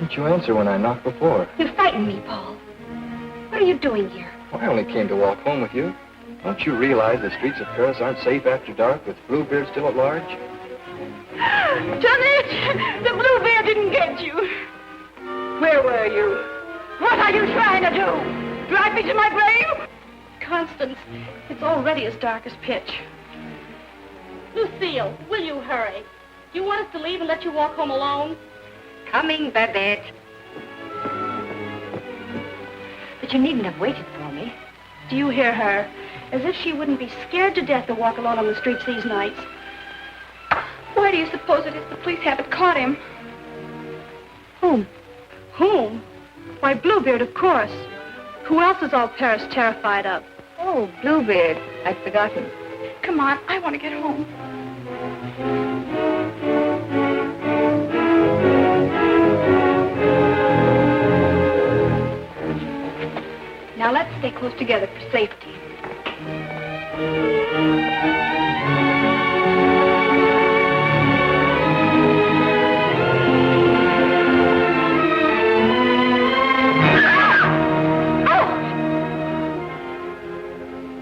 didn't you answer when I knocked before? You frightened me, Paul. What are you doing here? Well, I only came to walk home with you. Don't you realize the streets of Paris aren't safe after dark with Bluebeard still at large? Janet! The Bluebeard didn't get you. Where were you? What are you trying to do? Drag me to my grave? Constance, it's already as dark as pitch. Lucille, will you hurry? Do you want us to leave and let you walk home alone? Coming, Babette. But you needn't have waited for me. Do you hear her? As if she wouldn't be scared to death to walk alone on the streets these nights. Why do you suppose it is the police haven't caught him? Whom? Whom? Why, Bluebeard, of course. Who else is all Paris terrified of? Oh, Bluebeard. I'd forgotten. Come on, I want to get home. Now let's stay close together for safety.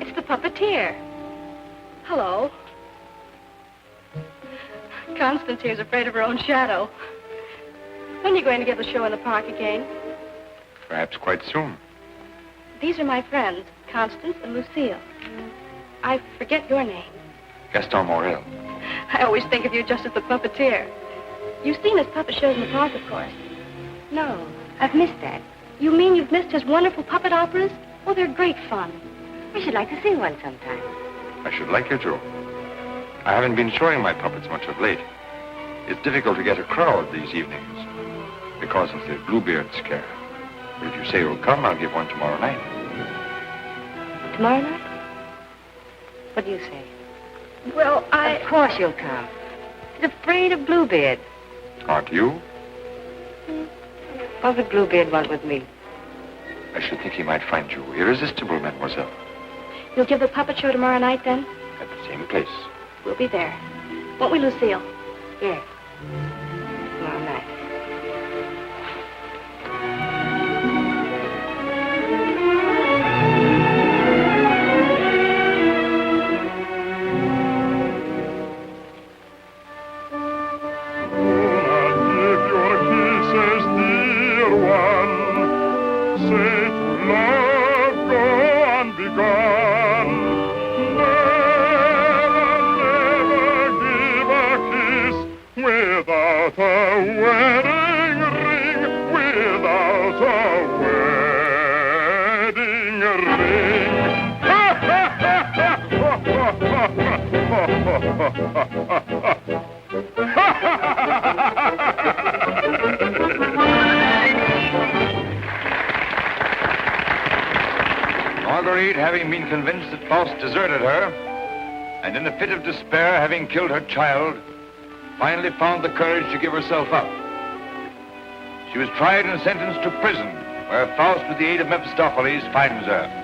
It's the puppeteer. Hello. Constance here's afraid of her own shadow. When are you going to give the show in the park again? Perhaps quite soon. These are my friends, Constance and Lucille. I forget your name. Gaston Morel. I always think of you just as the puppeteer. You've seen his puppet shows in the park, of course. No, I've missed that. You mean you've missed his wonderful puppet operas? Oh, they're great fun. I should like to see one sometime. I should like you to. I haven't been showing my puppets much of late. It's difficult to get a crowd these evenings because of the Bluebeard scare. But if you say you'll come, I'll give one tomorrow night. Tomorrow night? What do you say? Well, Of course you'll come. He's afraid of Bluebeard. Aren't you? What would Bluebeard want with me? I should think he might find you irresistible, mademoiselle. You'll give the puppet show tomorrow night, then? At the same place. We'll be there. Won't we, Lucille? Yes. Tomorrow night. Marguerite, having been convinced that Faust deserted her, and in a fit of despair, having killed her child, finally found the courage to give herself up. She was tried and sentenced to prison, where Faust, with the aid of Mephistopheles, finds her.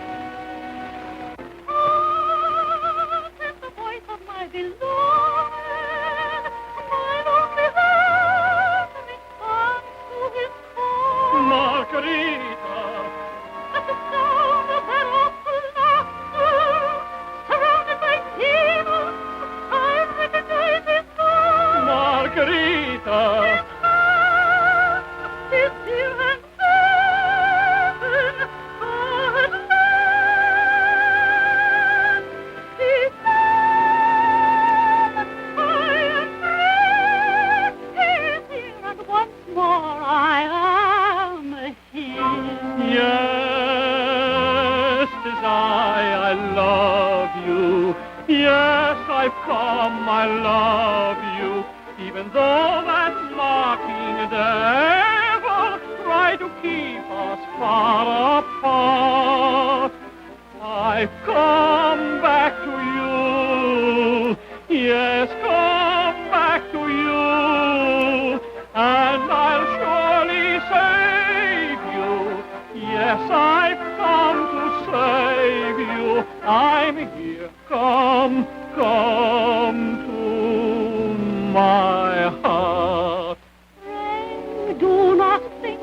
Do not think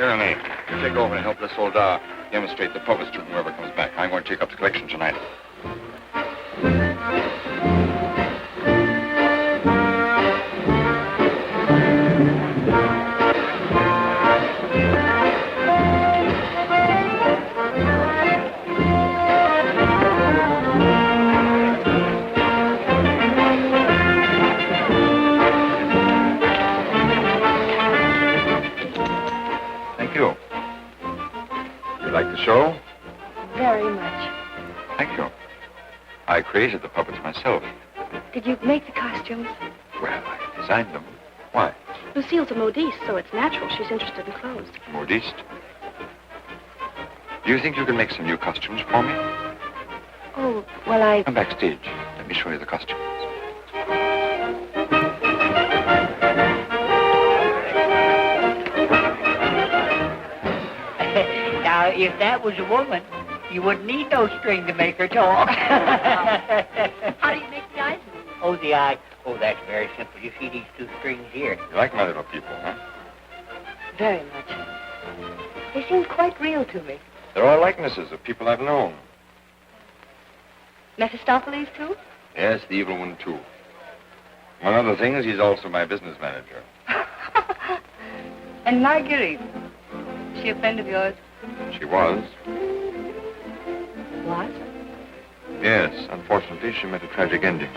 Here, Elaine. You take over and help this old demonstrate the puppets to whoever comes back. I'm going to take up the collection tonight. Show? Very much. Thank you. I created the puppets myself. Did you make the costumes? Well, I designed them. Why? Lucille's a modiste, so it's natural she's interested in clothes. Modiste? Do you think you can make some new costumes for me? Oh, well, Come backstage. Let me show you the costumes. Now, if that was a woman, you wouldn't need no string to make her talk. How do you make the eyes move? Oh, the eye. Oh, that's very simple. You see these two strings here? You like my little people, huh? very much. They seem quite real to me. They're all likenesses of people I've known. Mephistopheles, too? Yes, the evil one, too. Among other things, he's also my business manager. And Marguerite. Is she a friend of yours? She was. Was? Yes, unfortunately, she met a tragic ending.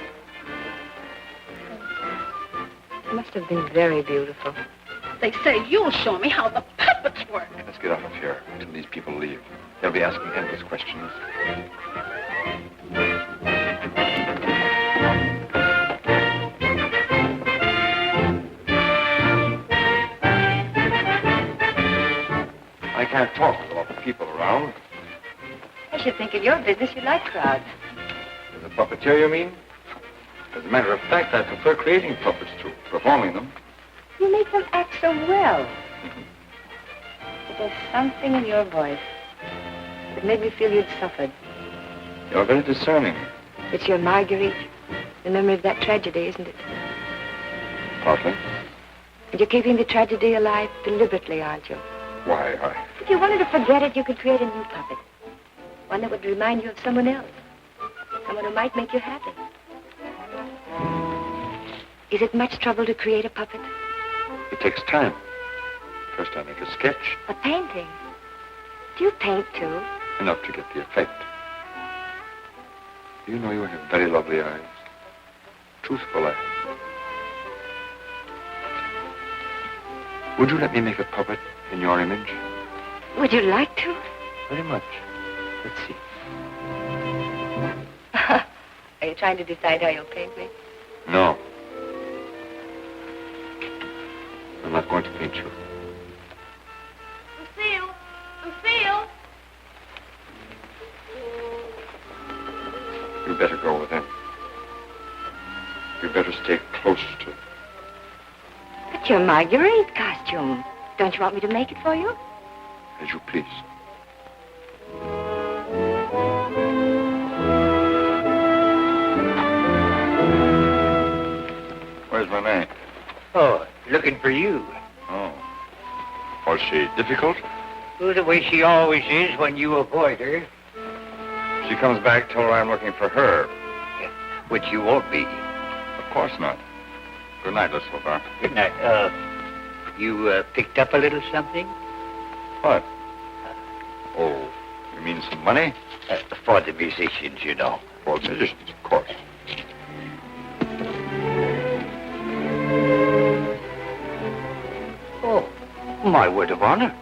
It must have been very beautiful. They say you'll show me how the puppets work. Let's get out of here until these people leave. They'll be asking endless questions. I can't talk with a lot of people around. I should think in your business you like crowds. As a puppeteer, you mean? As a matter of fact, I prefer creating puppets to performing them. You make them act so well. But there's something in your voice that made me feel you'd suffered. You're very discerning. It's your Marguerite, the memory of that tragedy, isn't it? Partly. And you're keeping the tragedy alive deliberately, aren't you? Why, If you wanted to forget it, you could create a new puppet. One that would remind you of someone else. Someone who might make you happy. Is it much trouble to create a puppet? It takes time. First I make a sketch, A painting? Do you paint, too? enough to get the effect. You know you have very lovely eyes. Truthful eyes. Would you let me make a puppet in your image? Would you like to? Very much. Let's see. Are you trying to decide how you'll paint me? No. I'm not going to paint you. Lucille! Lucille! You better go with him. You better stay close to him. But your Marguerite costume. Don't you want me to make it for you? As you please. Where's my man? Oh, looking for you. Oh. Was she difficult? Oh, the way she always is when you avoid her. If she comes back, tell her I'm looking for her. Which you won't be. Of course not. Good night, Miss Silver. Good night. You picked up a little something? What? Oh, you mean some money? For the musicians, you know. For musicians, of course. Oh, my word of honor.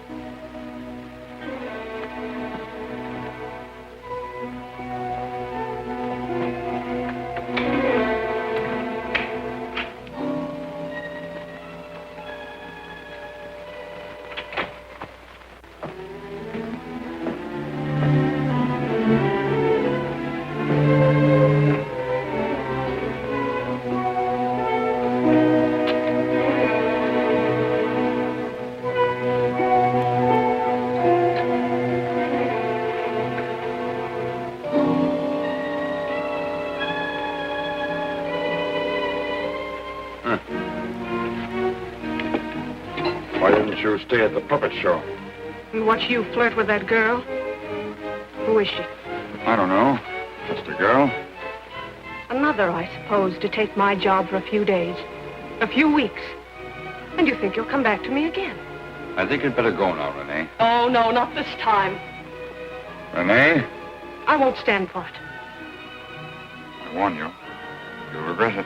Why didn't you stay at the puppet show? And watch you flirt with that girl? Who is she? I don't know. Just a girl. Another, I suppose, to take my job for a few days. A few weeks. And you think you'll come back to me again? I think you'd better go now, Renee. Oh, no, not this time. Renee, I won't stand for it. I warn you. You'll regret it.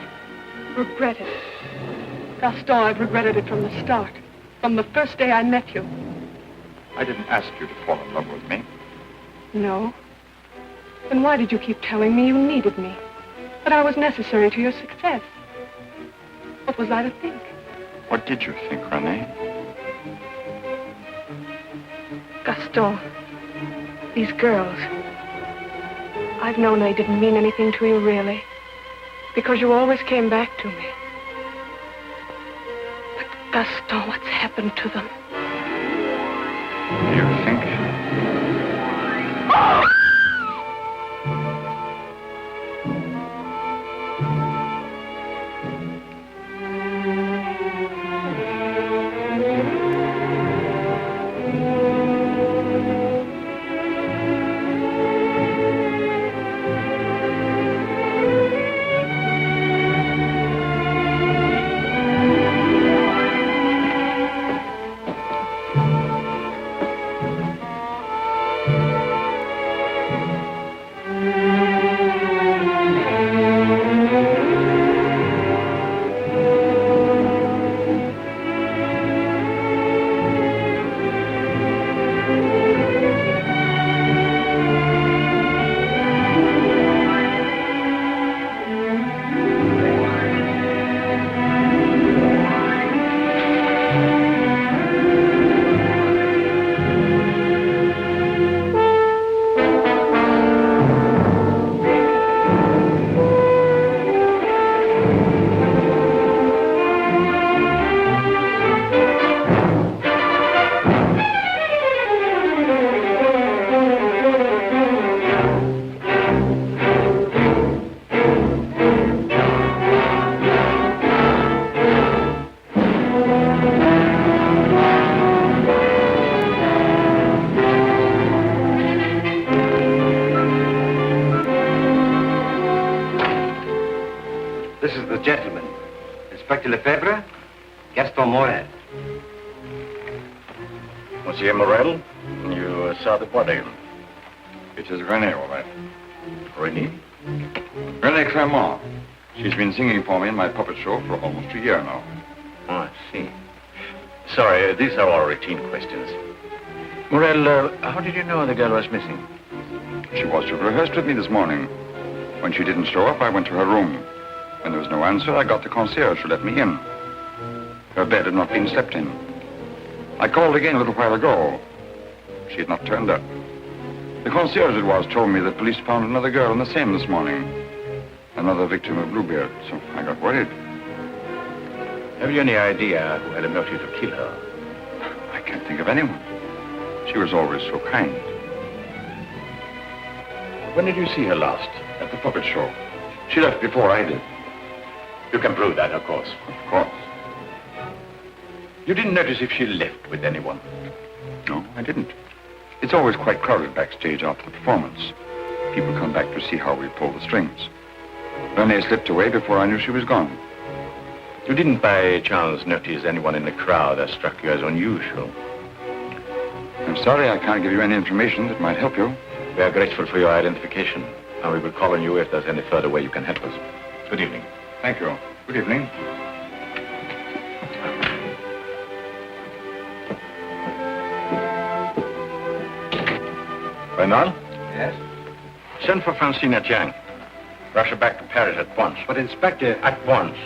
Regret it. Gaston, I've regretted it from the start. From the first day I met you. I didn't ask you to fall in love with me. No. Then why did you keep telling me you needed me? That I was necessary to your success? What was I to think? What did you think, Renee? Gaston, these girls. I've known they didn't mean anything to you, really. Because you always came back to me. But, Gaston, what's happened to them? You think? This is the gentleman. Inspector Lefebvre, Gaston Morel. Monsieur Morel, you saw the body. It is Renee, all right. Renee? Renee Clermont. She's been singing for me in my puppet show for almost a year now. Oh, I see. Sorry, these are all routine questions. Morel, how did you know the girl was missing? She was to have rehearsed with me this morning. When she didn't show up, I went to her room. When there was no answer, I got the concierge to let me in. Her bed had not been slept in. I called again a little while ago. She had not turned up. The concierge it was told me that police found another girl in the same this morning. Another victim of Bluebeard, so I got worried. Have you any idea who had a motive to kill her? I can't think of anyone. She was always so kind. When did you see her last? At the puppet show. She left before I did. You can prove that, of course. Of course. You didn't notice if she left with anyone? No, I didn't. It's always quite crowded backstage after the performance. People come back to see how we pull the strings. Renee slipped away before I knew she was gone. You didn't by chance notice anyone in the crowd that struck you as unusual? I'm sorry I can't give you any information that might help you. We are grateful for your identification, and we will call on you if there's any further way you can help us. Good evening. Thank you. Good evening. Bernal? Yes? Send for Francina Jiang. Rush her back to Paris at once. But, Inspector... At once.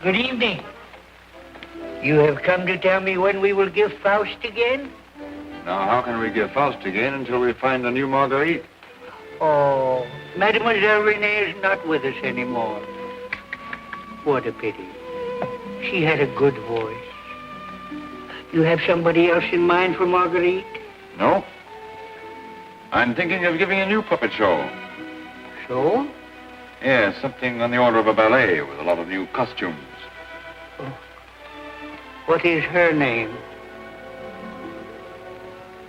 Good evening. You have come to tell me when we will give Faust again? Now, how can we give Faust again until we find a new Marguerite? Oh, Mademoiselle Renee is not with us anymore. What a pity. She had a good voice. You have somebody else in mind for Marguerite? No. I'm thinking of giving a new puppet show. So? Yes, something on the order of a ballet with a lot of new costumes. What is her name?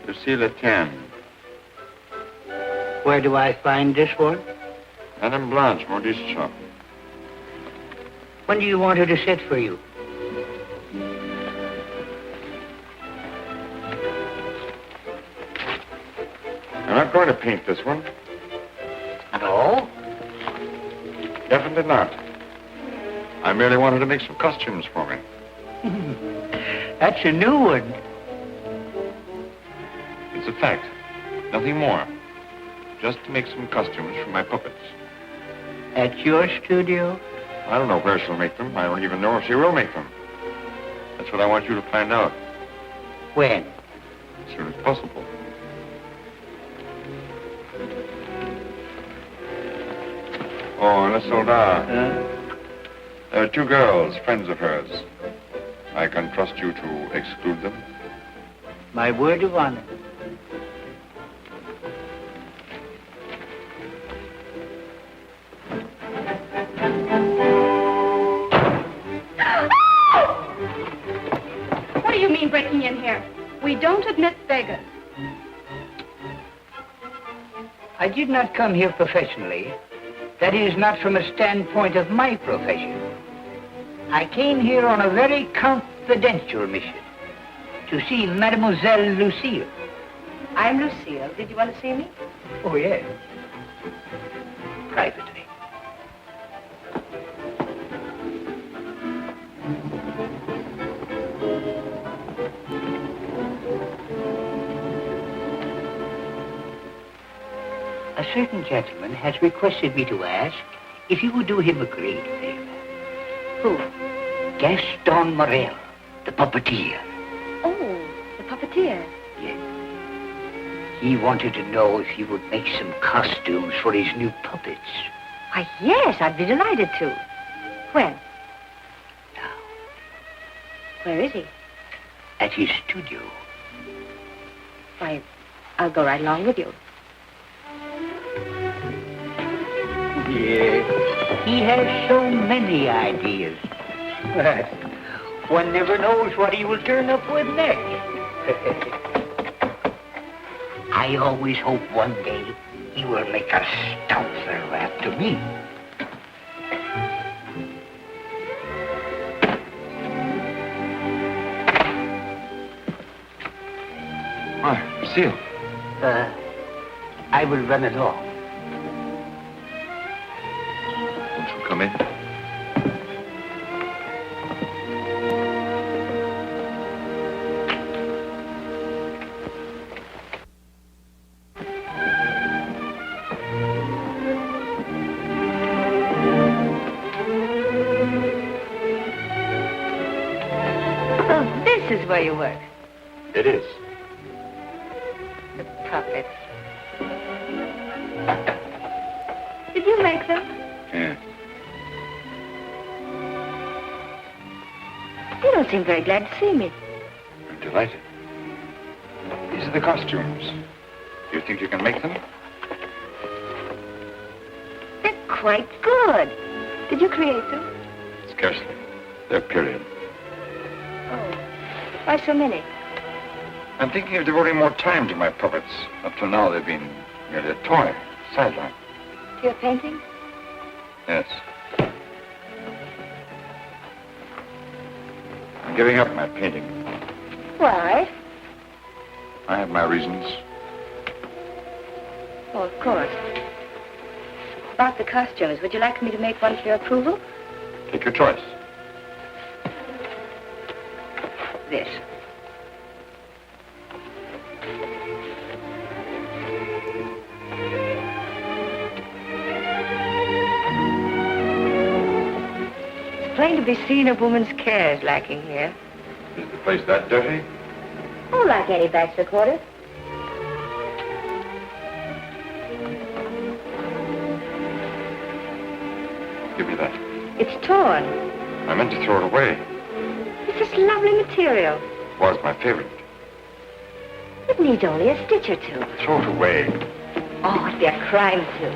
Lucille Etienne. Where do I find this one? Madame Blanche, modiste shop. When do you want her to sit for you? I'm not going to paint this one. No? Definitely not. I merely wanted to make some costumes for me. That's a new one. It's a fact. Nothing more. Just to make some costumes for my puppets. At your studio? I don't know where she'll make them. I don't even know if she will make them. That's what I want you to find out. When? As soon as possible. Oh, and a soldat. There are two girls, friends of hers. I can trust you to exclude them. My word of honor. What do you mean breaking in here? We don't admit beggars. I did not come here professionally. That is, not from a standpoint of my profession. I came here on a very confidential mission to see Mademoiselle Lucille. I'm Lucille. Did you want to see me? Oh, yes. Privately. A certain gentleman has requested me to ask if you would do him a great favor. Who? Gaston Morel, the puppeteer. Oh, the puppeteer. Yes. He wanted to know if you would make some costumes for his new puppets. Why, yes, I'd be delighted to. When? Now, Where is he? at his studio. Why, I'll go right along with you. Yes. He has so many ideas. But one never knows what he will turn up with next. I always hope one day he will make a stoutler after me. Why, Lucille. I will run along. Won't you come in? Oh, this is where you work. It is. The puppets. Did you make them? Yeah. You don't seem very glad to see me. I'm delighted. These are the costumes. Do you think you can make them? They're quite good. Did you create them? Scarcely. They're period. Oh, why so many? I'm thinking of devoting more time to my puppets. Up till now, they've been merely a toy, sideline. To your painting? Yes. I'm giving up my painting. Why? I have my reasons. Oh, of course. About the costumes, would you like me to make one for your approval? Take your choice. This. It's plain to be seen a woman's care is lacking here. Is the place that dirty? Oh, like any bachelor quarters. Give me that. It's torn. I meant to throw it away. It's just lovely material. It was my favorite. It needs only a stitch or two. Throw it away. Oh, it'd be a crime to.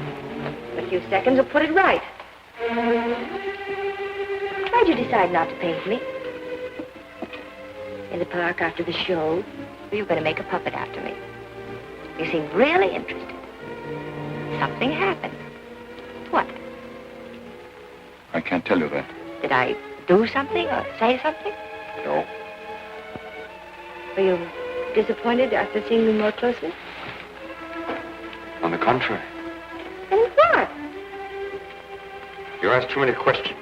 A few seconds will put it right. Why'd you decide not to paint me? In the park after the show, you were going to make a puppet after me. You seemed really interested. Something happened. What? I can't tell you that. Did I do something or say something? No. Were you disappointed after seeing me more closely? On the contrary. And what? You asked too many questions.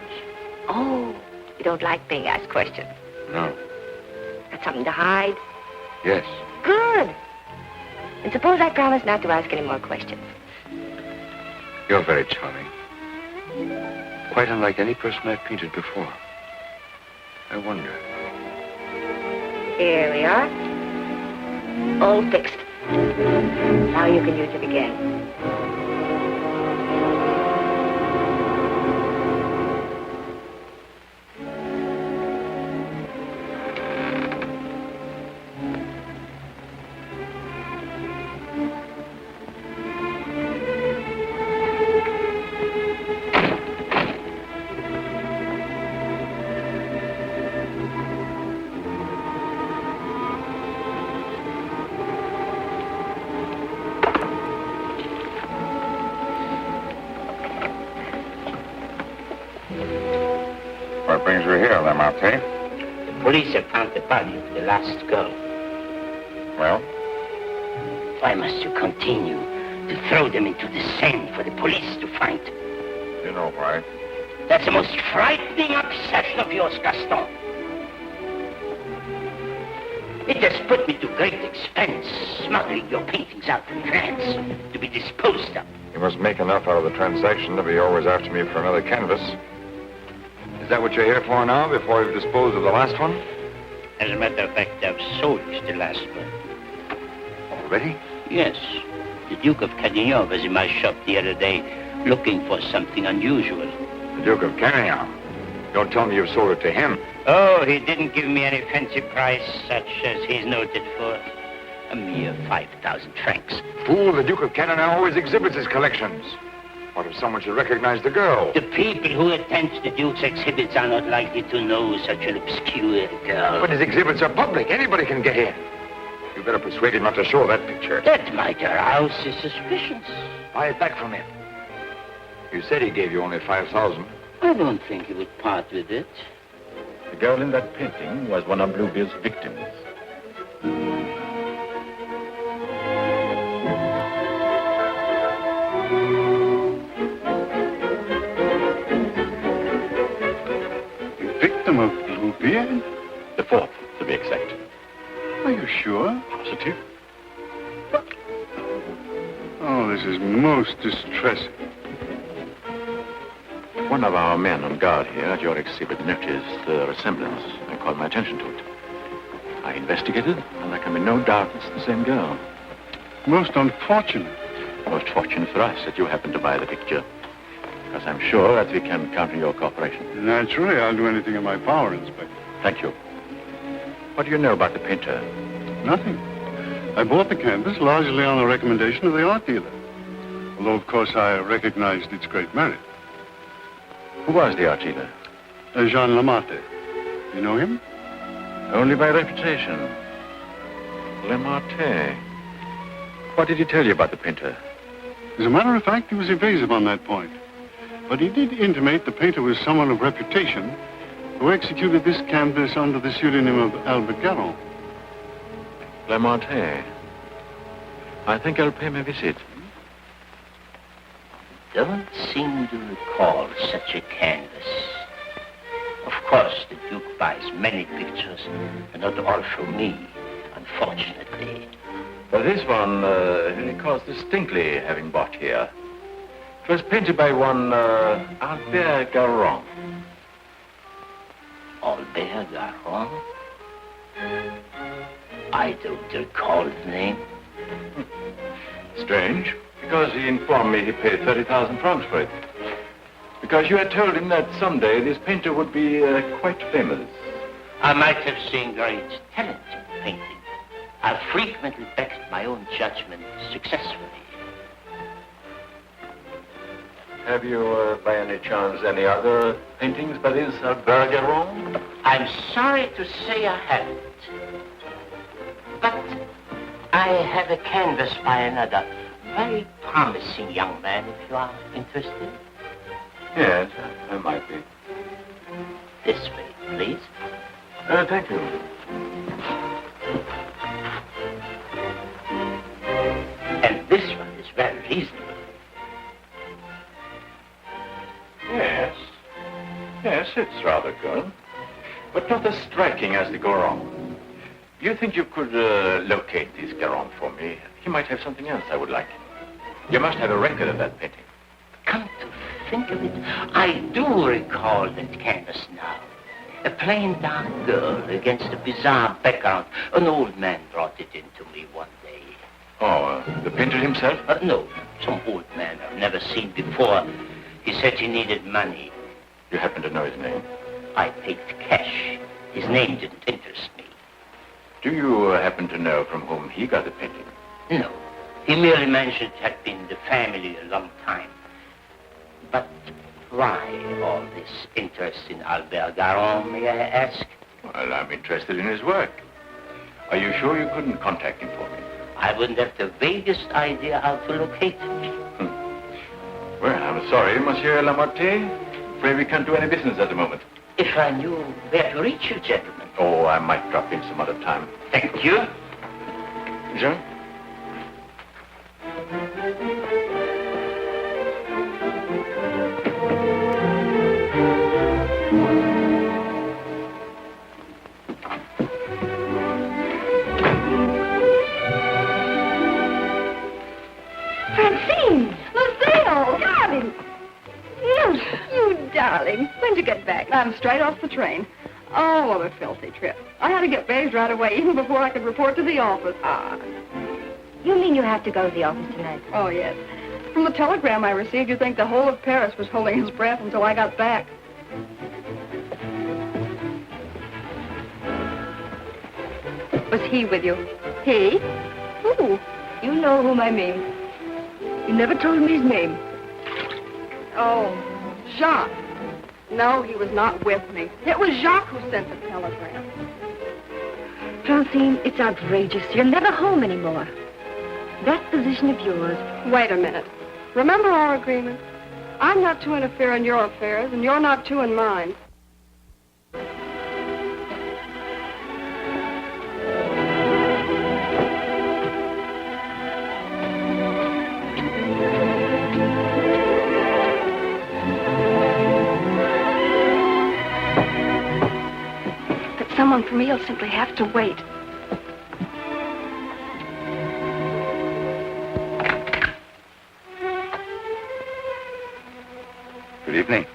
Oh, you don't like being asked questions. No. Got something to hide? Yes. Good. And suppose I promise not to ask any more questions. You're very charming. Quite unlike any person I've painted before. I wonder. Here we are. All fixed. Now you can use it again. What brings you here, Lamarté? The police have found the body of the last girl. Well? Why must you continue to throw them into the Seine for the police to find? You know why. That's the most frightening obsession of yours, Gaston. It has put me to great expense smuggling your paintings out from France to be disposed of. You must make enough out of the transaction to be always after me for another canvas. Is that what you're here for now, before you've disposed of the last one? As a matter of fact, I've sold the last one. Already? Yes. The Duke of Carradine was in my shop the other day looking for something unusual. The Duke of Carradine? Don't tell me you've sold it to him. Oh, he didn't give me any fancy price such as he's noted for. A mere 5,000 francs. Fool, the Duke of Carradine always exhibits his collections. What if someone should recognize the girl? The people who attend the Duke's exhibits are not likely to know such an obscure girl. But his exhibits are public. Anybody can get in. You better persuade him not to show that picture. That might arouse his suspicions. Buy it back from him. You said he gave you only 5,000. I don't think he would part with it. The girl in that painting was one of Bluebeard's victims. Victim of Bluebeard? The fourth, to be exact. Are you sure? Positive. Oh, this is most distressing. One of our men on guard here at your exhibit noticed the resemblance and called my attention to it. I investigated, and there can be no doubt it's the same girl. Most unfortunate. Most fortunate for us that you happened to buy the picture, because I'm sure that we can count on your cooperation. Naturally, I'll do anything in my power, Inspector. Thank you. What do you know about the painter? Nothing. I bought the canvas largely on the recommendation of the art dealer. Although, of course, I recognized its great merit. Who was the art dealer? Jean Lamarté. You know him? Only by reputation. Lamarté. What did he tell you about the painter? As a matter of fact, he was evasive on that point. But he did intimate the painter was someone of reputation who executed this canvas under the pseudonym of Albert Garron. Lamarté. I think I'll pay him a visit. Don't seem to recall such a canvas. Of course, the Duke buys many pictures, and not all from me, unfortunately. Well, this one he recalls distinctly having bought here. It was painted by one Albert Garron. Albert Garron? I don't recall the name. Strange, because he informed me he paid 30,000 francs for it. Because you had told him that someday this painter would be quite famous. I might have seen great talent in painting. I've frequently backed my own judgment successfully. Have you, by any chance, any other paintings by this Bergeron? I'm sorry to say I haven't. But I have a canvas by another very promising young man, if you are interested. Yes, I might be. This way, please. Thank you. And this one is very reasonable. Yes, it's rather good. But not as striking as the Goron. Do you think you could locate this Goron for me? He might have something else I would like. You must have a record of that painting. Come to think of it, I do recall that canvas now. A plain dark girl against a bizarre background. An old man brought it into me one day. Oh, the painter himself? No, some old man I've never seen before. He said he needed money. You happen to know his name? I paid cash. His name didn't interest me. Do you happen to know from whom he got the painting? No. He merely mentioned it had been the family a long time. But why all this interest in Albert Garon, may I ask? Well, I'm interested in his work. Are you sure you couldn't contact him for me? I wouldn't have the vaguest idea how to locate him. Well, I'm sorry, Monsieur Lamotte. Afraid we can't do any business at the moment. If I knew where to reach you, gentlemen. Oh, I might drop in some other time. Thank you. Jean? Francine! Lucille! Darling! You darling. When'd you get back? I'm straight off the train. Oh, what a filthy trip. I had to get bathed right away, even before I could report to the office. You mean you have to go to the office tonight? Oh, yes. From the telegram I received, you'd think the whole of Paris was holding his breath until I got back. Was he with you? He? Who? You know whom I mean. You never told me his name. Oh, Jacques. No, he was not with me. It was Jacques who sent the telegram. Francine, it's outrageous. You're never home anymore. That position of yours... Wait a minute. Remember our agreement? I'm not to interfere in your affairs, and you're not to in mine. Someone for me will simply have to wait. Good evening.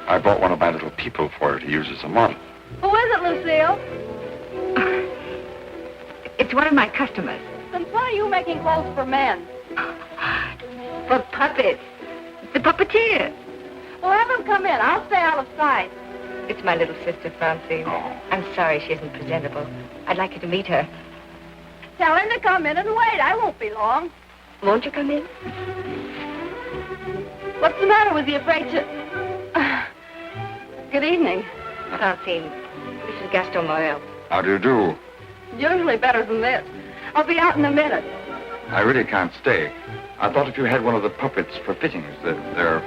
I bought one of my little people for her to use as a model. Who is it, Lucille? It's one of my customers. Then why are you making clothes for men? For puppets. The puppeteer. Well, have them come in. I'll stay out of sight. It's my little sister, Francine. I'm sorry she isn't presentable. I'd like you to meet her. Tell him to come in and wait. I won't be long. Won't you come in? What's the matter? Was he afraid to... Good evening. Francine, this is Gaston Morel. How do you do? Usually better than this. I'll be out in a minute. I really can't stay. I thought if you had one of the puppets for fittings, they're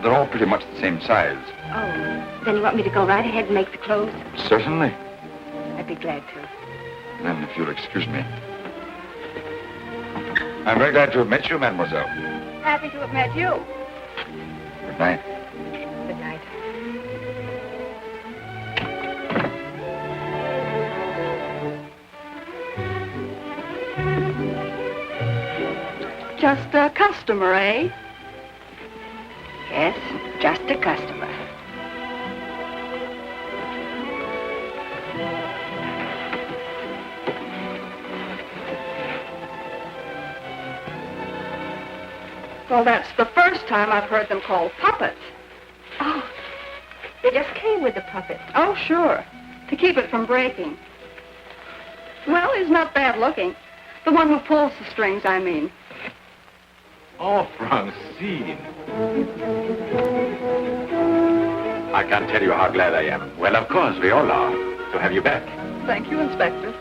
all pretty much the same size. Oh, then you want me to go right ahead and make the clothes? Certainly. I'd be glad to. Then, if you'll excuse me. I'm very glad to have met you, mademoiselle. Happy to have met you. Good night. Good night. Just a customer, eh? Yes, just a customer. Well, that's the first time I've heard them called puppets. Oh, they just came with the puppet. Oh, sure. To keep it from breaking. Well, he's not bad looking. The one who pulls the strings, I mean. Oh, Francine. I can't tell you how glad I am. Well, of course, we all are, to have you back. Thank you, Inspector.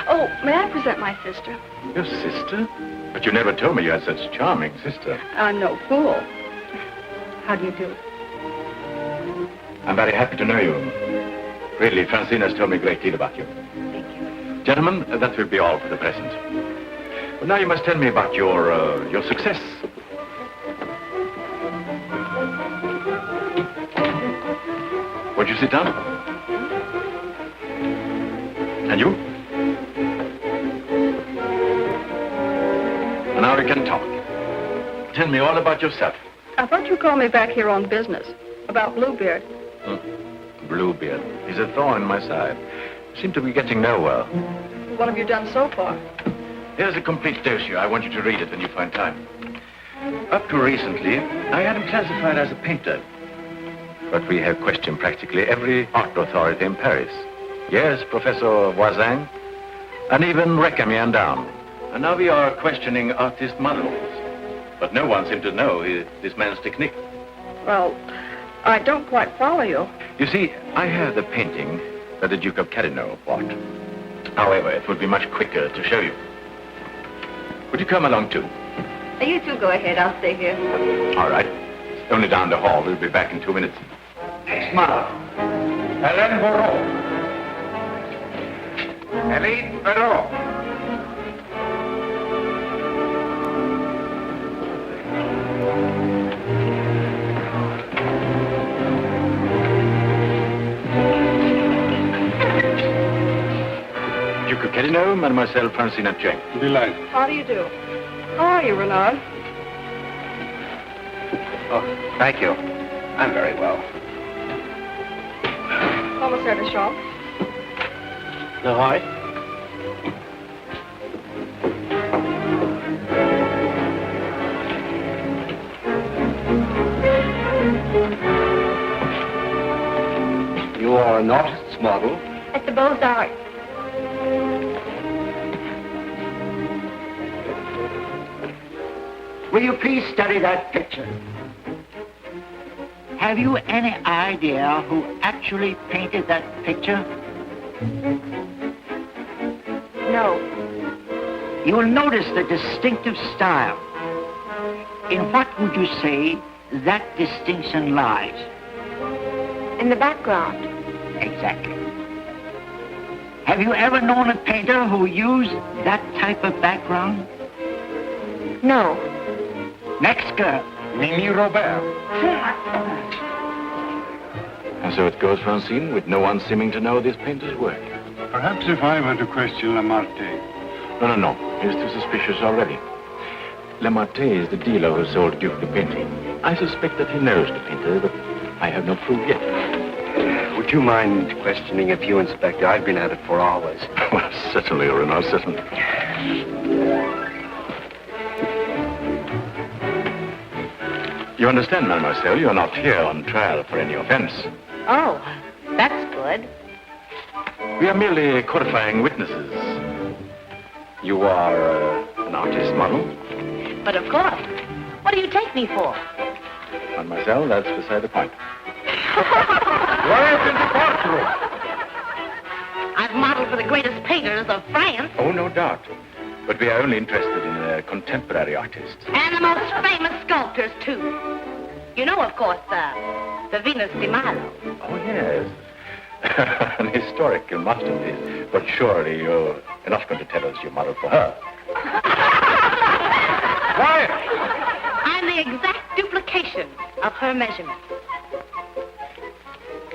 Oh, may I present my sister? Your sister? But you never told me you had such a charming sister. I'm no fool. How do you do? I'm very happy to know you. Really, Francine has told me a great deal about you. Thank you. Gentlemen, that will be all for the present. But now you must tell me about your success. Won't you sit down? And you? And now we can talk. Tell me all about yourself. I thought you called me back here on business. About Bluebeard. Bluebeard. He's a thorn in my side. Seem to be getting nowhere. What have you done so far? Here's a complete dossier. I want you to read it when you find time. Up to recently, I had him classified as a painter. But we have questioned practically every art authority in Paris. Yes, Professor Voisin, and even Recamier down. And now we are questioning artist models. But no one seems to know this man's technique. Well, I don't quite follow you. You see, I have the painting that the Duke of Carradine bought. However, it would be much quicker to show you. Would you come along too? You two go ahead. I'll stay here. All right. Only down the hall. We'll be back in 2 minutes. Next model. Hélène Moreau. Hélène Moreau. Duke of Carradine, Mademoiselle Francine Jane. Delight. How do you do? How are you, Renard? Oh, thank you. I'm very well. Commissaire de Champs. No, hi. You are an artist's model? At the Beaux-Arts. Will you please study that picture? Have you any idea who actually painted that picture? No. You will notice the distinctive style. In what would you say that distinction lies? In the background. Exactly. Have you ever known a painter who used that type of background? No. Next girl. Mimi Robert. And so it goes, Francine, with no one seeming to know this painter's work. Perhaps if I were to question Lamartine. No. He's too suspicious already. Lamartine is the dealer who sold Duke the painting. I suspect that he knows the painter, but I have no proof yet. Would you mind questioning a few, Inspector? I've been at it for hours. Well, certainly, Renard, certainly. You understand, mademoiselle, you're not here on trial for any offense. Oh, that's good. We are merely qualifying witnesses. You are an artist model? But of course. What do you take me for? Mademoiselle, that's beside the point. Where's in the courtroom? I've modeled for the greatest painters of France. Oh, no doubt. But we are only interested in contemporary artists. And the most famous sculptors, too. You know, of course, the Venus de Milo. Oh, yes. An historical masterpiece. But surely you're not going to tell us you modeled for her. Quiet! I'm the exact duplication of her measurements.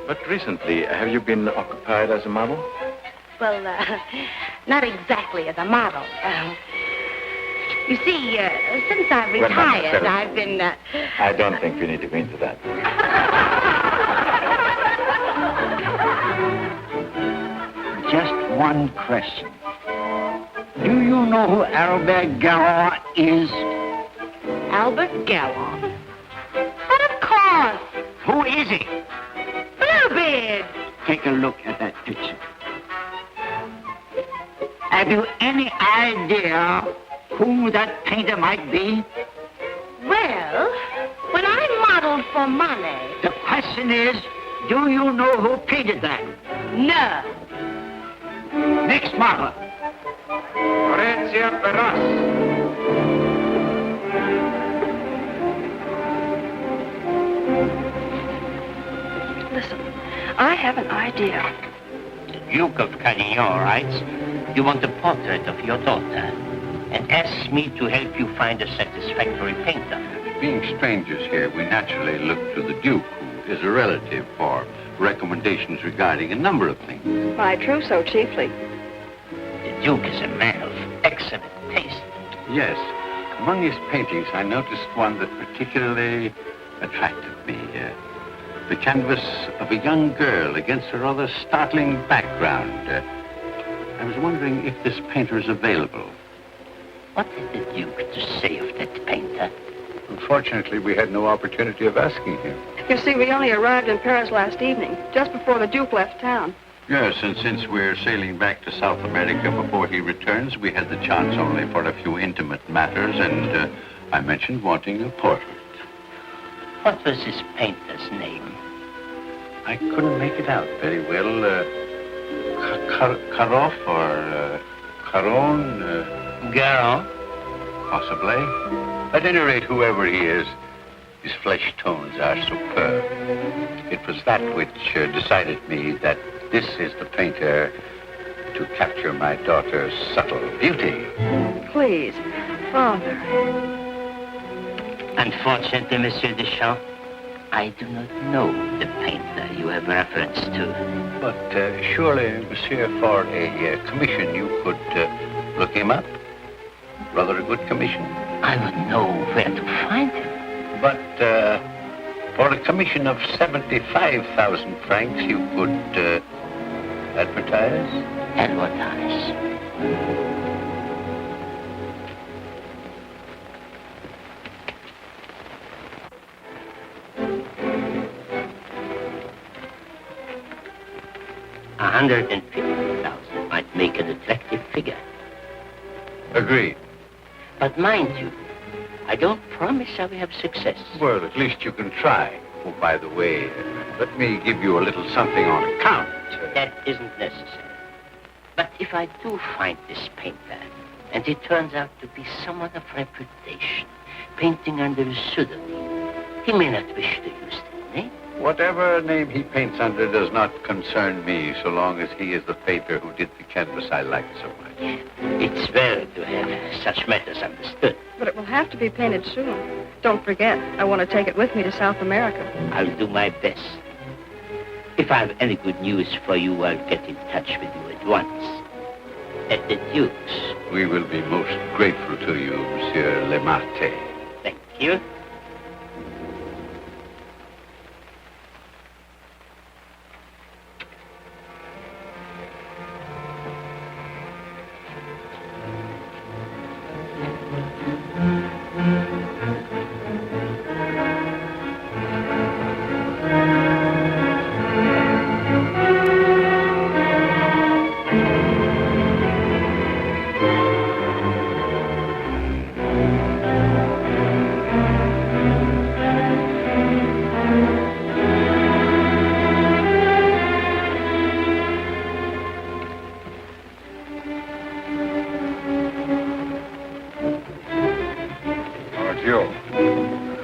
But recently, have you been occupied as a model? Well, not exactly as a model. You see, since I've Well, retired, mademoiselle, I've been... I don't think we need to go into that. Just one question. Do you know who Albert Garand is? Albert Garand? But of course! Who is he? Bluebeard! Take a look at that picture. Have you any idea who that painter might be? Well, when I modeled for Monet. The question is, do you know who painted that? No. Next model. Florencia Perras. Listen, I have an idea. The Duke of Carradine writes, you want a portrait of your daughter, and asks me to help you find a satisfactory painter. Being strangers here, we naturally look to the Duke, who is a relative, for recommendations regarding a number of things. My trousseau chiefly. The Duke is a man of excellent taste. Yes. Among his paintings, I noticed one that particularly attracted me. The canvas of a young girl against a rather startling background. I was wondering if this painter is available. What had the Duke to say of that painter? Unfortunately, we had no opportunity of asking him. You see, we only arrived in Paris last evening, just before the Duke left town. Yes, and since we're sailing back to South America before he returns, we had the chance only for a few intimate matters, and I mentioned wanting a portrait. What was this painter's name? I couldn't make it out very well. Karoff or Caron? Garon? Possibly. At any rate, whoever he is, his flesh tones are superb. It was that which decided me that this is the painter to capture my daughter's subtle beauty. Please, Father. Unfortunately, Monsieur Deschamps, I do not know the painter you have reference to. But surely, monsieur, for a commission, you could look him up. Rather a good commission. I would know where to find him. But for a commission of 75,000 francs, you could advertise? Advertise. 150,000 might make an attractive figure. Agreed. But mind you, I don't promise I will have success. Well, at least you can try. Oh, by the way, let me give you a little something on account. That isn't necessary. But if I do find this painter, and he turns out to be someone of reputation, painting under a pseudonym, he may not wish to use that name. Whatever name he paints under does not concern me, so long as he is the painter who did the canvas I like so much. It's well to have such matters understood. But it will have to be painted soon. Don't forget, I want to take it with me to South America. I'll do my best. If I have any good news for you, I'll get in touch with you at once. At the Duke's. We will be most grateful to you, Monsieur Lemarte. Thank you.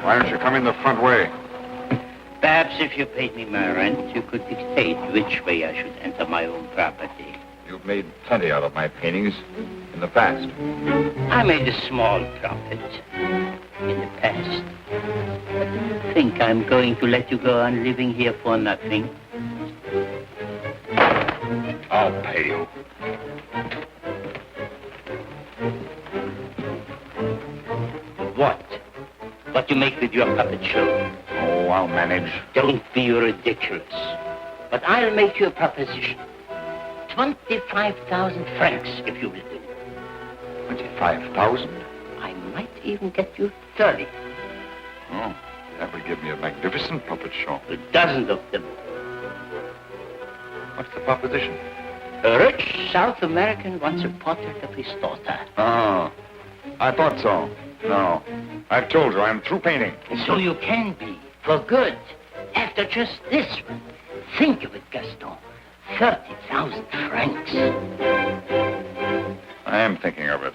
Why don't you come in the front way? Perhaps if you paid me my rent, you could dictate which way I should enter my own property. You've made plenty out of my paintings in the past. I made a small profit in the past. But do you think I'm going to let you go on living here for nothing? I'll pay you. What? What you make with your puppet show? Oh, I'll manage. Don't be ridiculous. But I'll make you a proposition. 25,000 francs, if you will do. 25,000? I might even get you 30. Oh, that would give me a magnificent puppet show. A dozen of them. What's the proposition? A rich South American wants a portrait of his daughter. Oh, I thought so. No, I've told you I'm through painting. And so you can be, for good, after just this one. Think of it, Gaston. 30,000 francs. I am thinking of it.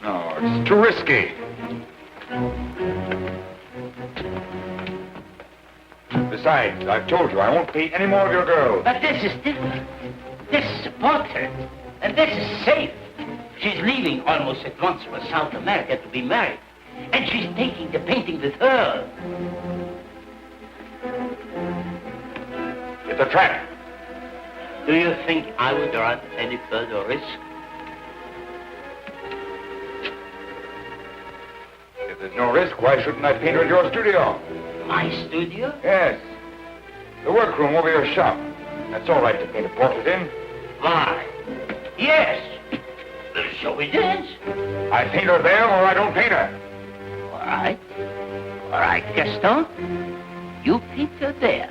No, it's too risky. Besides, I've told you I won't pay any more of your girls. But this is different. This is a portrait, and this is safe. She's leaving almost at once for South America to be married, and she's taking the painting with her. It's a trap. Do you think I would run any further risk? If there's no risk, why shouldn't I paint her in your studio? My studio? Yes. The workroom over your shop. That's all right to paint a portrait in. Why? Yes. So it is. I paint her there or I don't paint her. All right. All right, Gaston. You paint her there.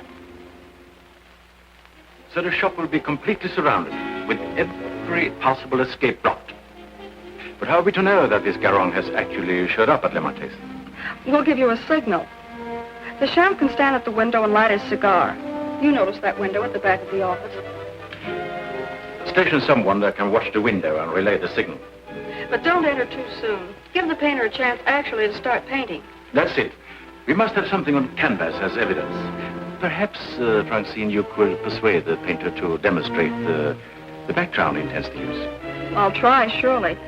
So the shop will be completely surrounded, with every possible escape blocked. But how are we to know that this Garron has actually showed up at Le Martes? We'll give you a signal. The sham can stand at the window and light his cigar. You notice that window at the back of the office. Station someone that can watch the window and relay the signal. But don't enter too soon. Give the painter a chance actually to start painting. That's it. We must have something on canvas as evidence. Perhaps, Francine, you could persuade the painter to demonstrate the background he intends to use. I'll try, surely.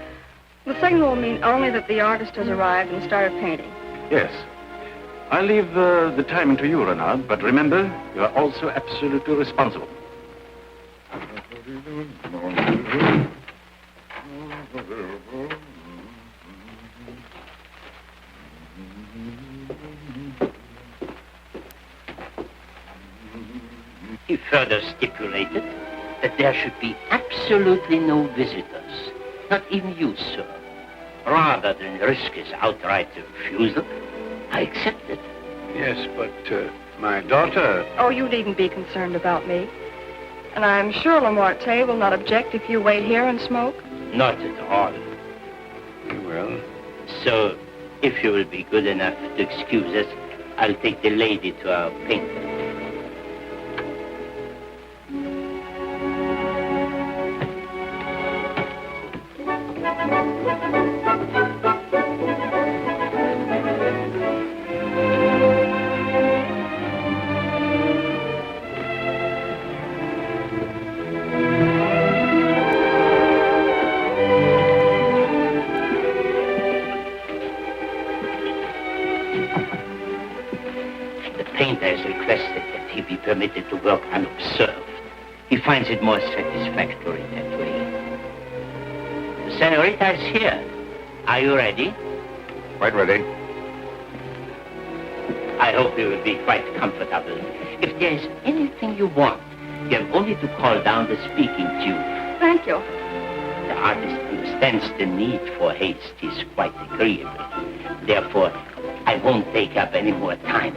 The signal will mean only that the artist has arrived and started painting. Yes. I'll leave the timing to you, Renard, but remember, you are also absolutely responsible. He further stipulated that there should be absolutely no visitors, not even you, sir. Rather than risk his outright refusal, I accepted. Yes, but my daughter... Oh, you needn't be concerned about me. And I'm sure Lamarte will not object if you wait here and smoke. Not at all. Well... So, if you will be good enough to excuse us, I'll take the lady to our painter. Permitted to work unobserved. He finds it more satisfactory that way. The senorita is here. Are you ready? Quite ready. I hope you will be quite comfortable. If there is anything you want, you have only to call down the speaking tube. Thank you. The artist understands the need for haste. He's quite agreeable. Therefore, I won't take up any more time.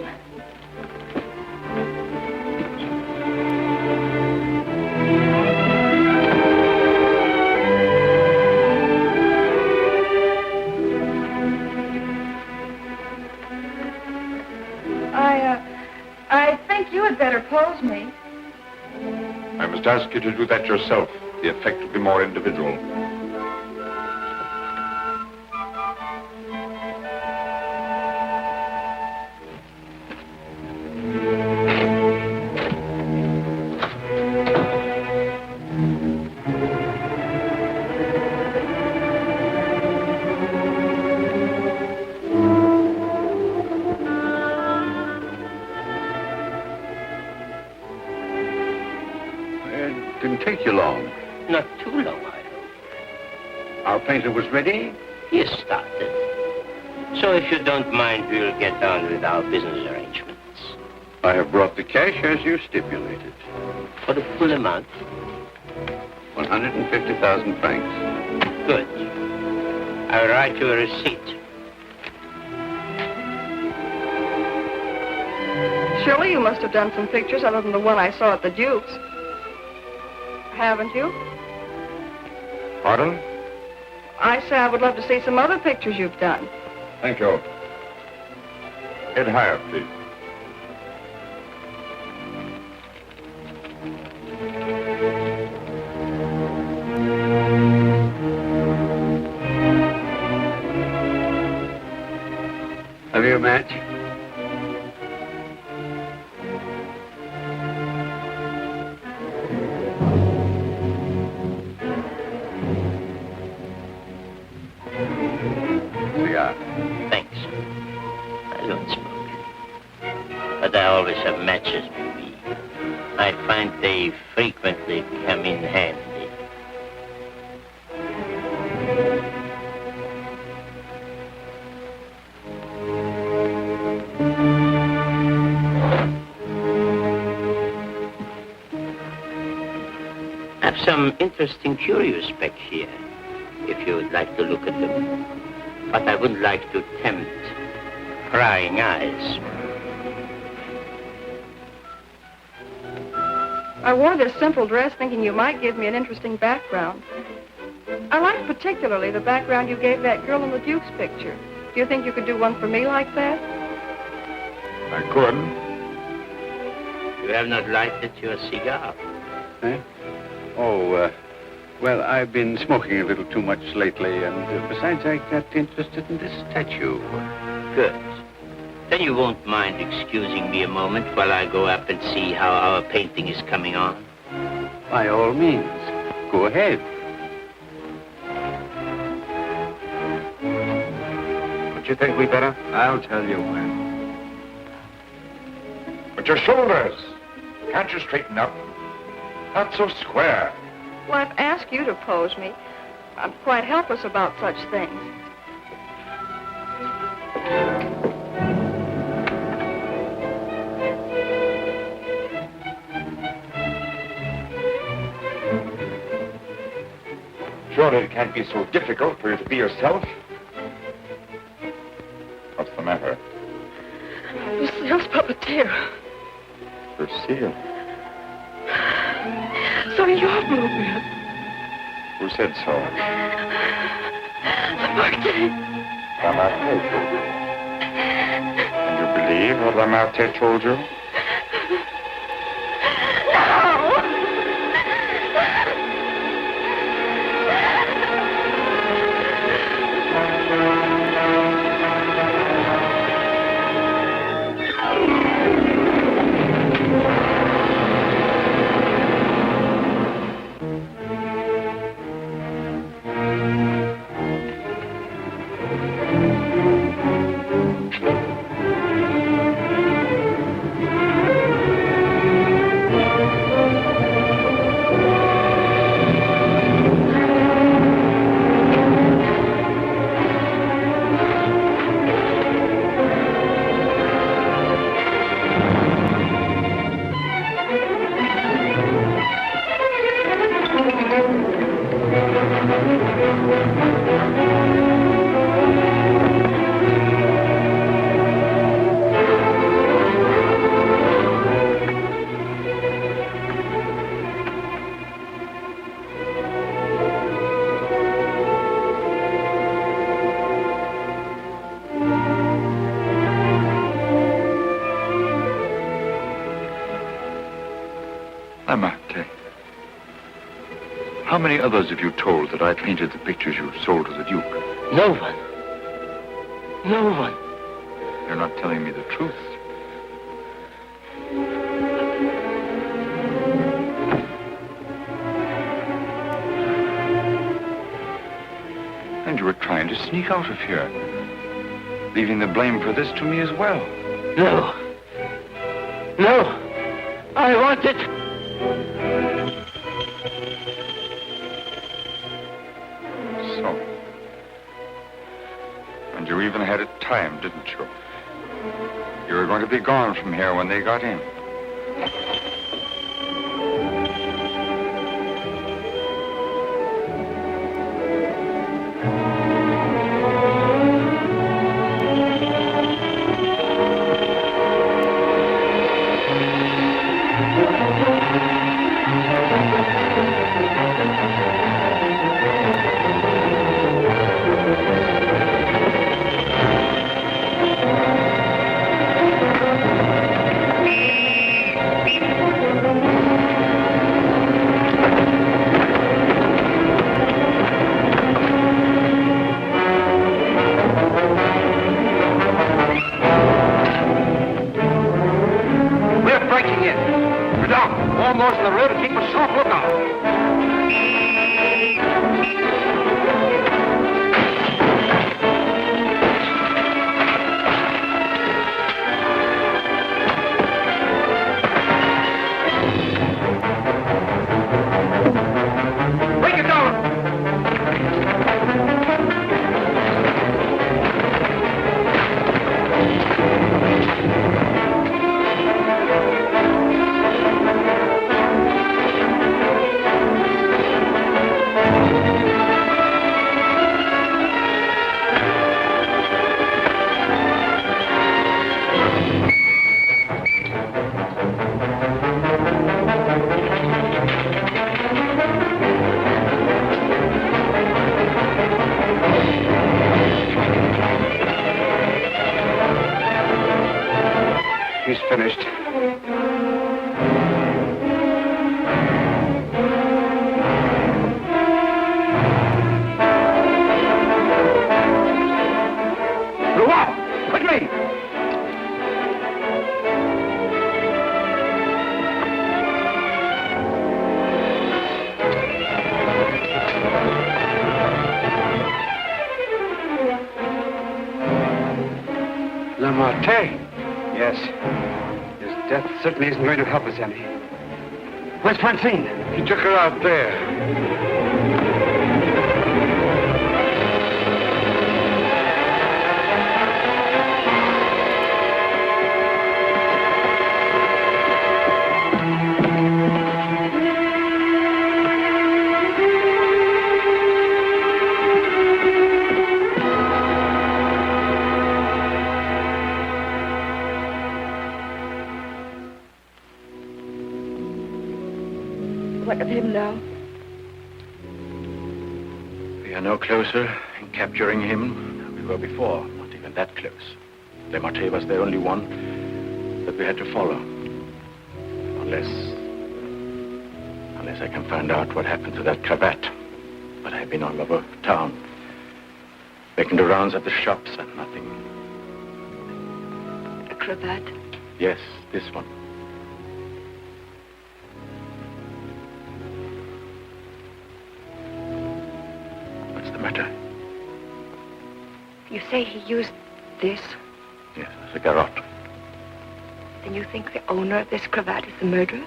I think you had better pose me. I must ask you to do that yourself. The effect will be more individual. Didn't take you long. Not too long, I hope. Our painter was ready? He has started. So if you don't mind, we'll get on with our business arrangements. I have brought the cash as you stipulated. For the full amount? 150,000 francs. Good. I'll write you a receipt. Surely you must have done some pictures other than the one I saw at the Duke's. Haven't you? Pardon? I say I would love to see some other pictures you've done. Thank you. Head higher, please. Have you a match? Cigar. Thanks. I don't smoke. But I always have matches with me. I find they frequently come in handy. I have some interesting curios back here, if you would like to look at them. But I wouldn't like to tempt prying eyes. I wore this simple dress thinking you might give me an interesting background. I liked particularly the background you gave that girl in the Duke's picture. Do you think you could do one for me like that? I could. You have not lighted your cigar. Eh? Oh, well, I've been smoking a little too much lately, and besides, I got interested in this statue. Good. Then you won't mind excusing me a moment while I go up and see how our painting is coming on? By all means, go ahead. Don't you think we better? I'll tell you when. But your shoulders! Can't you straighten up? Not so square. Well, I've asked you to pose me. I'm quite helpless about such things. Surely it can't be so difficult for you to be yourself. What's the matter? Lucille's puppeteer. Lucille. So you're Bluebeard. Who said so? Lamartine. Lamartine. And you believe what Lamartine told you? Lamartine. How many others have you told that I painted the pictures you sold to the Duke? No one. No one. You're not telling me the truth. And you were trying to sneak out of here, leaving the blame for this to me as well. No. No. I want it. So. And you even had it timed, didn't you? You were going to be gone from here when they got in. finished. Blew up! Quickly! Lamartine? Yes. His death certainly isn't going to help us any. Where's Francine? He took her out there. What of him now? We are no closer in capturing him than we were before. Not even that close. Lemartine was the only one that we had to follow. Unless I can find out what happened to that cravat. But I've been all over town, making the rounds at the shops and nothing. A cravat? Yes, this one. What's the matter? You say he used this? Yes, a garrote. Then you think the owner of this cravat is the murderer?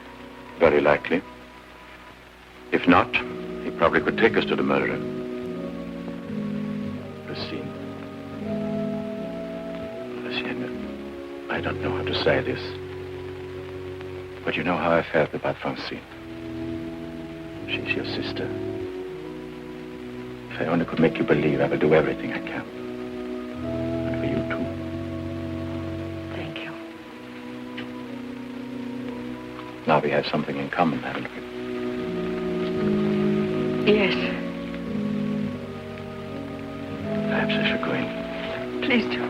Very likely. If not, he probably could take us to the murderer. Francine. I don't know how to say this. But you know how I felt about Francine. She's your sister. If I only could make you believe, I will do everything I can. And for you, too. Thank you. Now we have something in common, haven't we? Yes. Perhaps I should go in. Please do.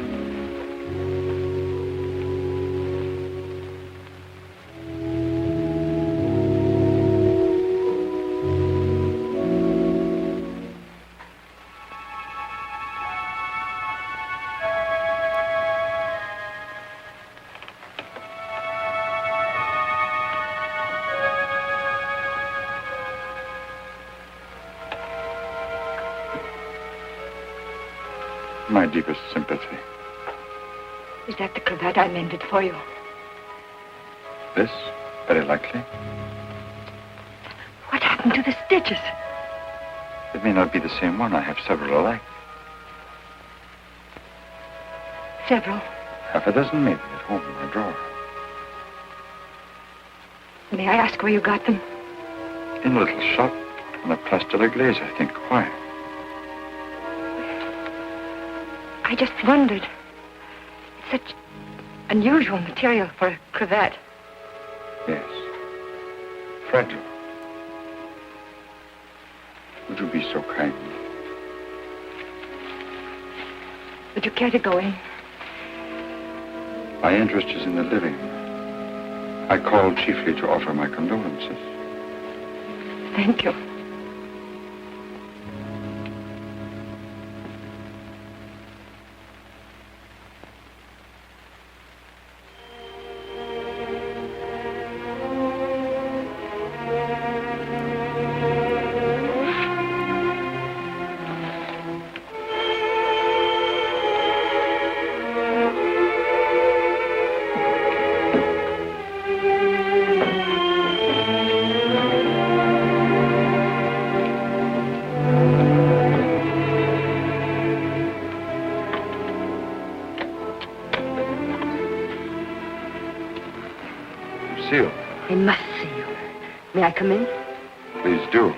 My deepest sympathy. Is that the cravat I mended for you? This? Very likely. What happened to the stitches? It may not be the same one. I have several alike. Several. Half a dozen, maybe, at home in my drawer. May I ask where you got them? In a little shop on a Place de la Glaise, I think. Why? I just wondered. It's such unusual material for a cravat. Yes. Fragile. Would you be so kind? Would you care to go in? My interest is in the living. I called chiefly to offer my condolences. Thank you. I must see you. May I come in? Please do.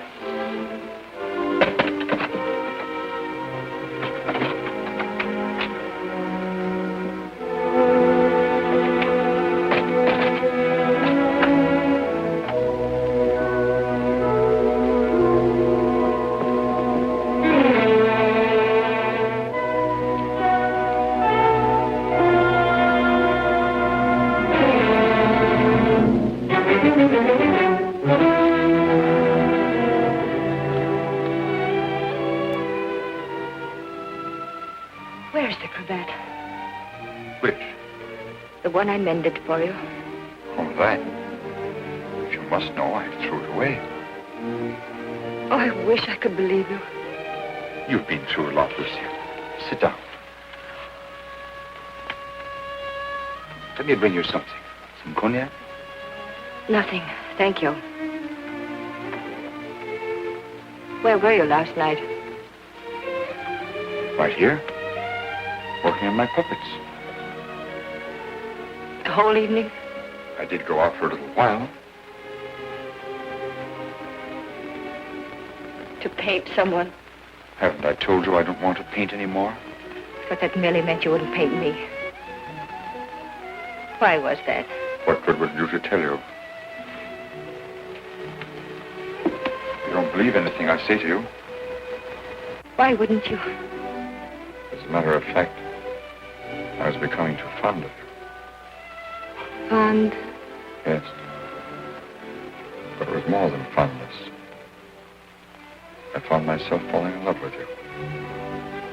Where's the cravat? Which? The one I mended for you. Oh, that. If you must know, I threw it away. Oh, I wish I could believe you. You've been through a lot, Lucia. Sit down. Let me bring you something. Some cognac? Nothing, thank you. Where were you last night? Right here. Working on my puppets. The whole evening? I did go out for a little while. To paint someone. Haven't I told you I don't want to paint anymore? But that merely meant you wouldn't paint me. Why was that? What good would it do to tell you? You don't believe anything I say to you. Why wouldn't you? As a matter of fact, I was becoming too fond of you. Fond? Yes. But it was more than fondness. I found myself falling in love with you.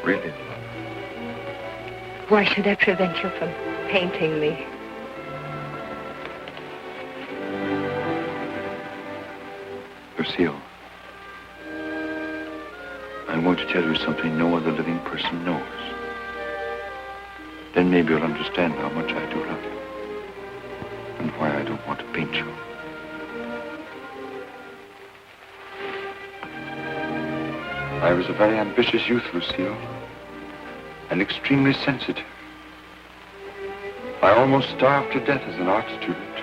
Really in love. Why should that prevent you from painting me? Lucille, I'm going to tell you something no other living person knows. Then maybe you'll understand how much I do love you. And why I don't want to paint you. I was a very ambitious youth, Lucille. And extremely sensitive. I almost starved to death as an art student.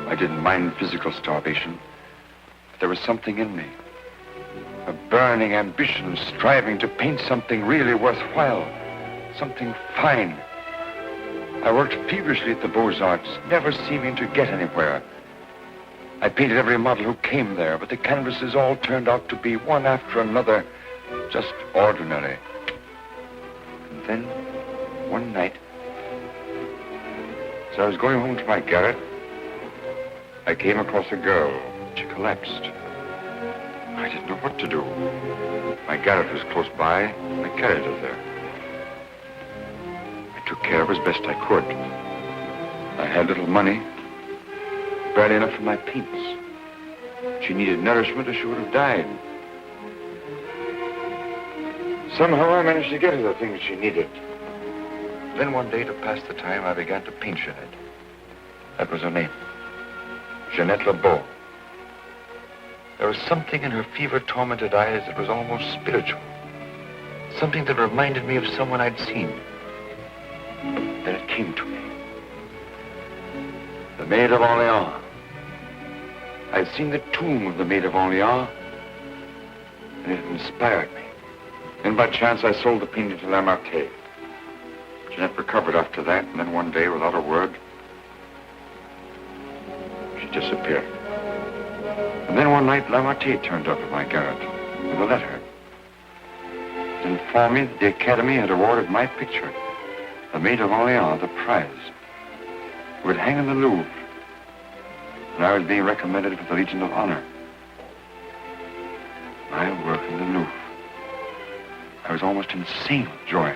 I didn't mind physical starvation. But there was something in me. A burning ambition striving to paint something really worthwhile. Something fine. I worked feverishly at the Beaux-Arts, never seeming to get anywhere. I painted every model who came there, but the canvases all turned out to be one after another, just ordinary. And then, one night, as I was going home to my garret, I came across a girl. She collapsed. I didn't know what to do. My garret was close by, and I carried her there. I took care of her as best I could. I had little money, barely enough for my paints. She needed nourishment or she would have died. Somehow I managed to get her the things she needed. Then one day, to pass the time, I began to paint Jeanette. That was her name. Jeanette Lebeau. There was something in her fever-tormented eyes that was almost spiritual. Something that reminded me of someone I'd seen. Then it came to me. The Maid of Orleans. I'd seen the tomb of the Maid of Orleans, and it inspired me. Then by chance I sold the painting to Lamartine. Jeanette recovered after that, and then one day, without a word, she disappeared. And then one night, Lamartine turned up at my garret with a letter. It informed me that the Academy had awarded my picture, the Maid of Orleans, the prize. It would hang in the Louvre, and I was being recommended for the Legion of Honor. My work in the Louvre. I was almost insane with joy.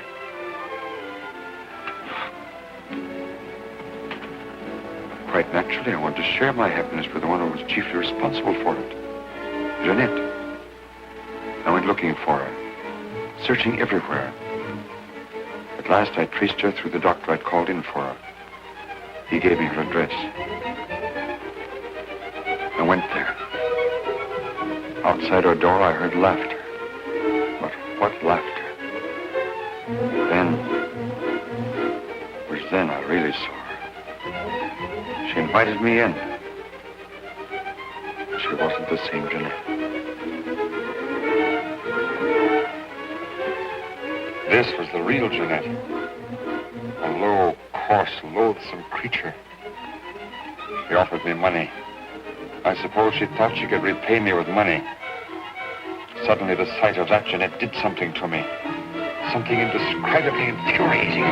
Quite naturally, I wanted to share my happiness with the one who was chiefly responsible for it. Jeanette. I went looking for her, searching everywhere. At last, I traced her through the doctor I'd called in for her. He gave me her address. I went there. Outside her door, I heard laughter. But what laughter? Then, it was then I really saw her. She invited me in. She wasn't the same Jeanette. This was the real Jeanette. A low, coarse, loathsome creature. She offered me money. I suppose she thought she could repay me with money. Suddenly, the sight of that Jeanette did something to me. Something indescribably infuriating.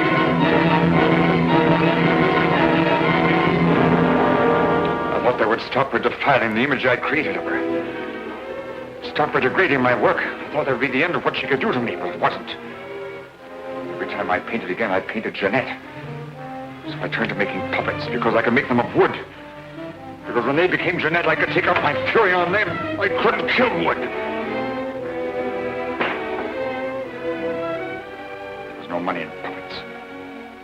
I thought that would stop her defiling the image I created of her. Stop her degrading my work. I thought that would be the end of what she could do to me, but it wasn't. Every time I painted again, I painted Jeanette. So I turned to making puppets because I could make them of wood. Because when they became Jeanette, I could take out my fury on them. I couldn't kill wood. There was no money in puppets.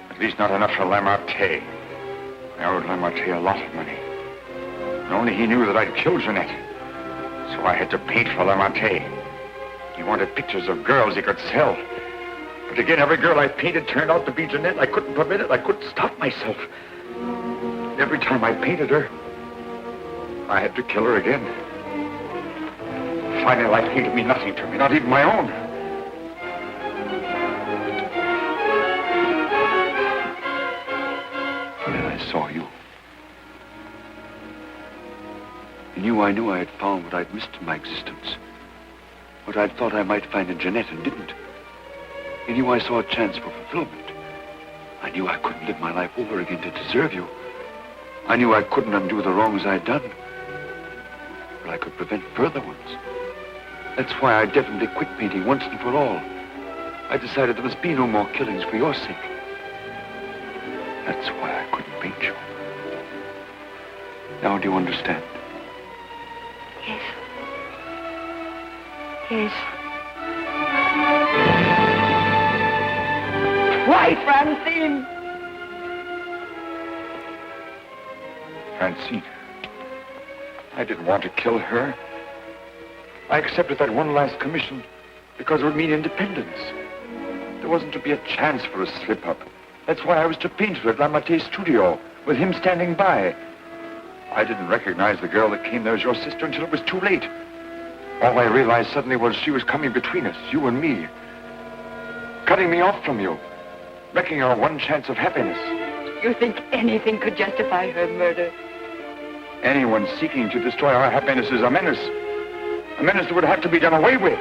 At least not enough for Lamartine. I owed Lamartine a lot of money. And only he knew that I'd killed Jeanette. So I had to paint for Lamartine. He wanted pictures of girls he could sell. But again, every girl I painted turned out to be Jeanette. I couldn't prevent it. I couldn't stop myself. Every time I painted her, I had to kill her again. Finally, life came to mean nothing to me, not even my own. Then I saw you. In you, I knew I had found what I'd missed in my existence. What I'd thought I might find in Jeanette and didn't. In you, I saw a chance for fulfillment. I knew I couldn't live my life over again to deserve you. I knew I couldn't undo the wrongs I'd done. But I could prevent further ones. That's why I definitely quit painting once and for all. I decided there must be no more killings for your sake. That's why I couldn't paint you. Now do you understand? Yes. Yes. Why, Francine? Francine. I didn't want to kill her. I accepted that one last commission because it would mean independence. There wasn't to be a chance for a slip-up. That's why I was to paint her at Lamartine's studio, with him standing by. I didn't recognize the girl that came there as your sister until it was too late. All I realized suddenly was she was coming between us, you and me. Cutting me off from you. Wrecking our one chance of happiness. You think anything could justify her murder? Anyone seeking to destroy our happiness is a menace. A menace that would have to be done away with.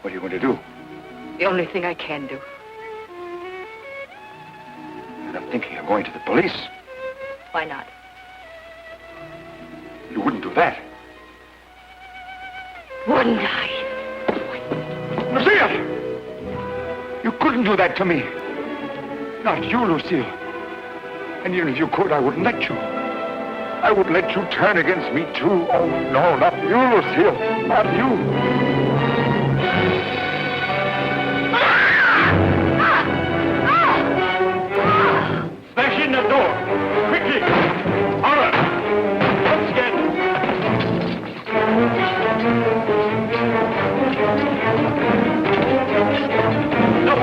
What are you going to do? The only thing I can do. You're not thinking of going to the police? Why not? You wouldn't do that. Wouldn't I? Lucille! You couldn't do that to me. Not you, Lucille. And even if you could, I wouldn't let you. I wouldn't let you turn against me, too. Oh, no, not you, Lucille. Not you. Smash in the door. Quickly. Horror. Let's get... No.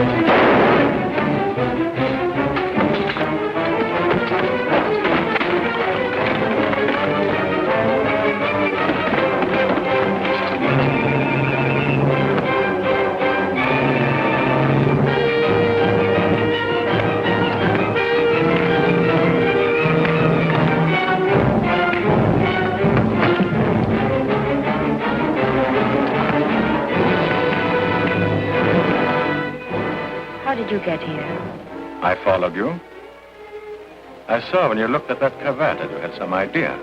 How did you get here? I followed you. I saw when you looked at that cravat that you had some idea.